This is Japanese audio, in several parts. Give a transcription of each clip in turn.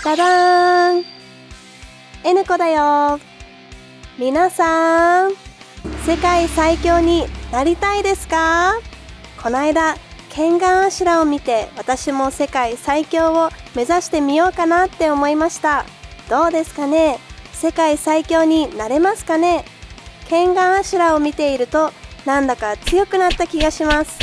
ダダーン N 子だよ。皆さん、世界最強になりたいですか？この間ケンガンアシュラを見て、私も世界最強を目指してみようかなって思いました。どうですかね？世界最強になれますかね？ケンガンアシュラを見ているとなんだか強くなった気がします。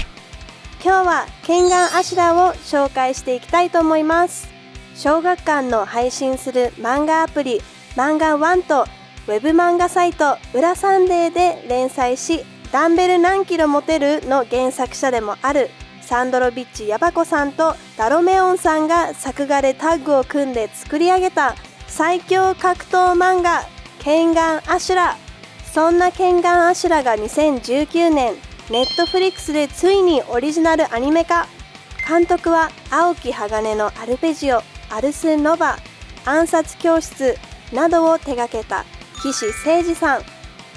今日はケンガンアシュラを紹介していきたいと思います。小学館の配信する漫画アプリ漫画ワンとウェブ漫画サイト裏サンデーで連載し、ダンベル何キロ持てるの原作者でもあるサンドロビッチ・ヤバコさんとダロメオンさんが作画でタッグを組んで作り上げた最強格闘漫画ケンガンアシュラ。そんなケンガンアシュラが2019年ネットフリックスでついにオリジナルアニメ化。監督は青木鋼のアルペジオ、アルス・ノバ、暗殺教室などを手掛けた岸誠二さん。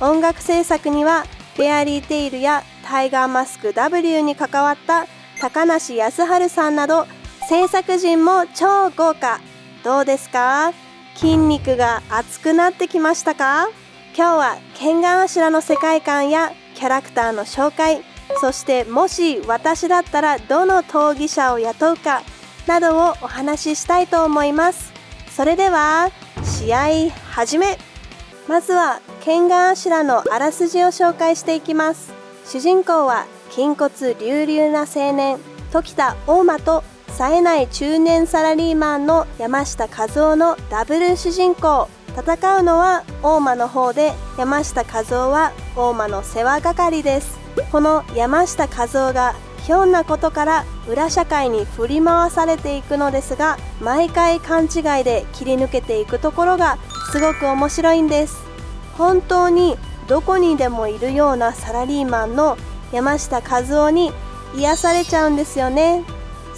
音楽制作にはフェアリーテイルやタイガーマスク W に関わった高梨康晴さんなど制作陣も超豪華。どうですか？筋肉が熱くなってきましたか？今日はケンガンアシュラの世界観やキャラクターの紹介、そしてもし私だったらどの闘技者を雇うかなどをお話ししたいと思います。それでは試合始め。まずはケンガンアシュラのあらすじを紹介していきます。主人公は筋骨隆々な青年時田大馬と冴えない中年サラリーマンの山下和夫のダブル主人公。戦うのは大馬の方で、山下和夫は大馬の世話係です。この山下和夫がひょんなことから裏社会に振り回されていくのですが、毎回勘違いで切り抜けていくところがすごく面白いんです。本当にどこにでもいるようなサラリーマンの山下和夫に癒されちゃうんですよね。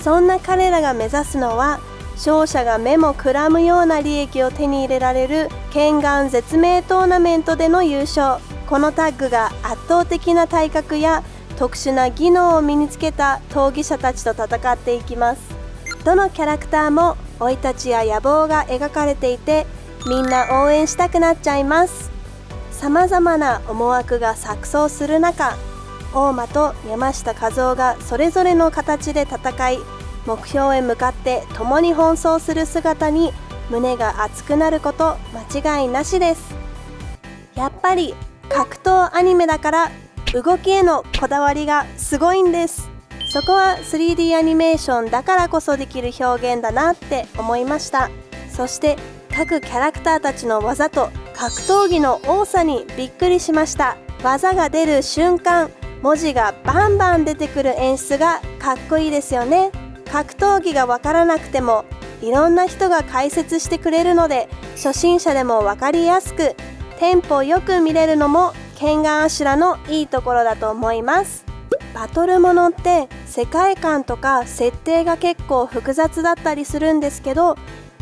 そんな彼らが目指すのは勝者が目もくらむような利益を手に入れられるケンガン絶命トーナメントでの優勝。このタッグが圧倒的な体格や特殊な技能を身につけた闘技者たちと戦っていきます。どのキャラクターも生い立ちや野望が描かれていて、みんな応援したくなっちゃいます。さまざまな思惑が錯綜する中、大馬と山下和夫がそれぞれの形で戦い、目標へ向かって共に奔走する姿に胸が熱くなること間違いなしです。やっぱり格闘アニメだから動きへのこだわりがすごいんです。そこは 3D アニメーションだからこそできる表現だなって思いました。そして各キャラクターたちの技と格闘技の多さにびっくりしました。技が出る瞬間、文字がバンバン出てくる演出がかっこいいですよね。格闘技がわからなくてもいろんな人が解説してくれるので、初心者でもわかりやすくテンポよく見れるのもケンガンアシュラのいいところだと思います。バトルものって世界観とか設定が結構複雑だったりするんですけど、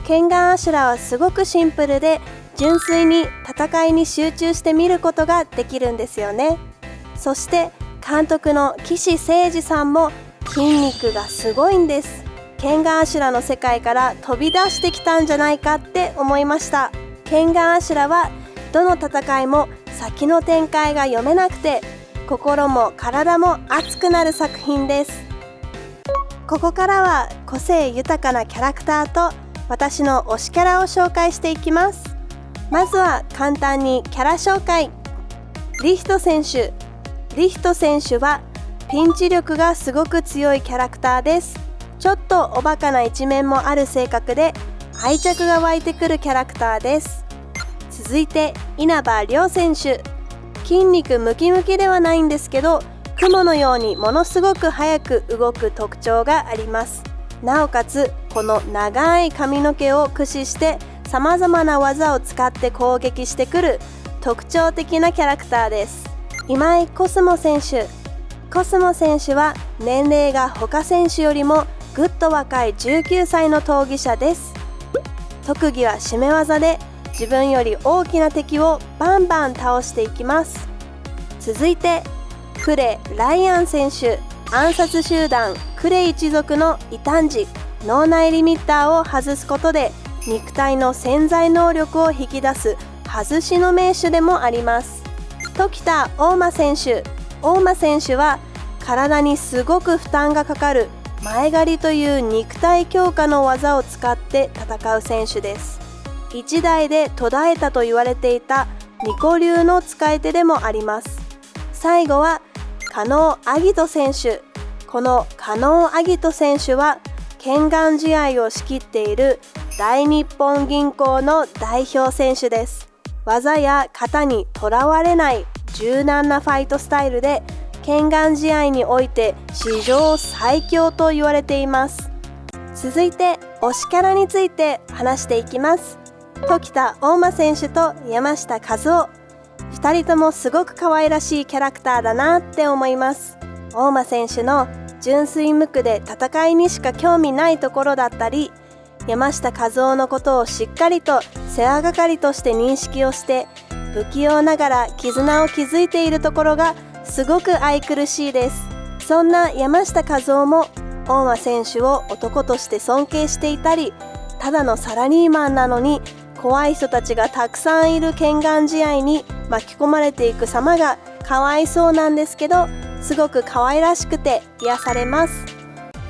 ケンガンアシュラはすごくシンプルで純粋に戦いに集中して見ることができるんですよね。そして監督の岸誠二さんも筋肉がすごいんです。ケンガンアシュラの世界から飛び出してきたんじゃないかって思いました。ケンガンアシュラはどの戦いも先の展開が読めなくて、心も体も熱くなる作品です。ここからは個性豊かなキャラクターと私の推しキャラを紹介していきます。まずは簡単にキャラ紹介。リヒト選手。リヒト選手はピンチ力がすごく強いキャラクターです。ちょっとおバカな一面もある性格で愛着が湧いてくるキャラクターです。続いて稲葉遼選手。筋肉ムキムキではないんですけど、雲のようにものすごく速く動く特徴があります。なおかつこの長い髪の毛を駆使してさまざまな技を使って攻撃してくる特徴的なキャラクターです。今井コスモ選手。コスモ選手は年齢が他選手よりもぐっと若い19歳の闘技者です。特技は締め技で自分より大きな敵をバンバン倒していきます。続いてクレ・ライアン選手。暗殺集団クレ一族の異端児脳内リミッターを外すことで肉体の潜在能力を引き出す外しの名手でもあります。時田大馬選手。大馬選手は体にすごく負担がかかる前刈りという肉体強化の技を使って戦う選手です。一代で途絶えたと言われていたニコ流の使い手でもあります。最後は加納晶人選手。この加納晶人選手は拳眼試合を仕切っている大日本銀行の代表選手です。技や型にとらわれない柔軟なファイトスタイルで拳眼試合において史上最強と言われています。続いて推しキャラについて話していきます。時田大馬選手と山下和夫、2人ともすごく可愛らしいキャラクターだなって思います。大馬選手の純粋無垢で戦いにしか興味ないところだったり、山下和夫のことをしっかりと世話係として認識をして不器用ながら絆を築いているところがすごく愛くるしいです。そんな山下和夫も大馬選手を男として尊敬していたり、ただのサラリーマンなのに怖い人たちがたくさんいる拳眼試合に巻き込まれていく様がかわいそうなんですけど、すごく可愛らしくて癒されます。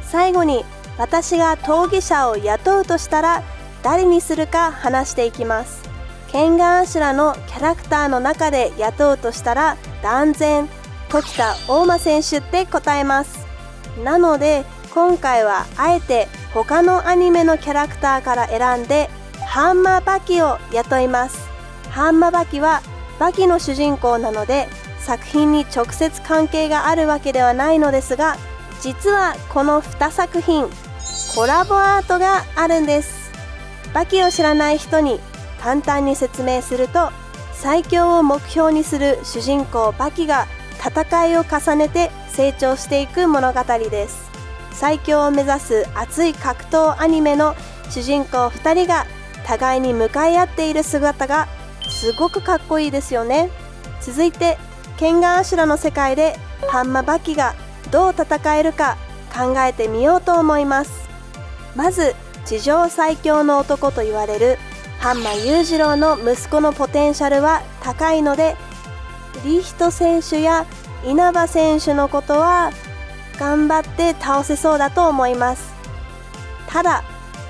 最後に私が闘技者を雇うとしたら誰にするか話していきます。拳眼アシュラのキャラクターの中で雇うとしたら断然時田大馬選手って答えます。なので今回はあえて他のアニメのキャラクターから選んでハンマーバキを雇います。ハンマーバキはバキの主人公なので作品に直接関係があるわけではないのですが、実はこの2作品コラボアートがあるんです。バキを知らない人に簡単に説明すると、最強を目標にする主人公バキが戦いを重ねて成長していく物語です。最強を目指す熱い格闘アニメの主人公2人が互いに向かい合っている姿がすごくかっこいいですよね。続いて拳眼アシュラの世界でハンマバキがどう戦えるか考えてみようと思います。まず地上最強の男と言われるハンマ裕次郎の息子のポテンシャルは高いので、リヒト選手や稲葉選手のことは頑張って倒せそうだと思います。ただ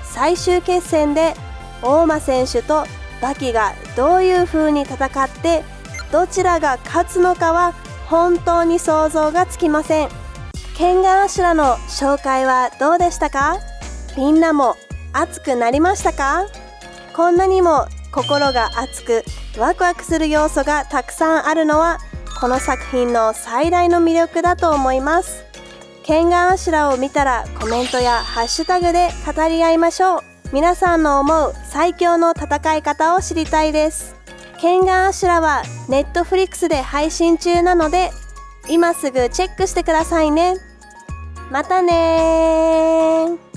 最終決戦で大馬選手とバキがどういう風に戦ってどちらが勝つのかは本当に想像がつきません。拳眼アシュラの紹介はどうでしたか？みんなも熱くなりましたか？こんなにも心が熱くワクワクする要素がたくさんあるのはこの作品の最大の魅力だと思います。拳眼アシュラを見たらコメントやハッシュタグで語り合いましょう。皆さんの思う最強の戦い方を知りたいです。拳眼アシュラはネットフリックスで配信中なので今すぐチェックしてくださいね。またねー。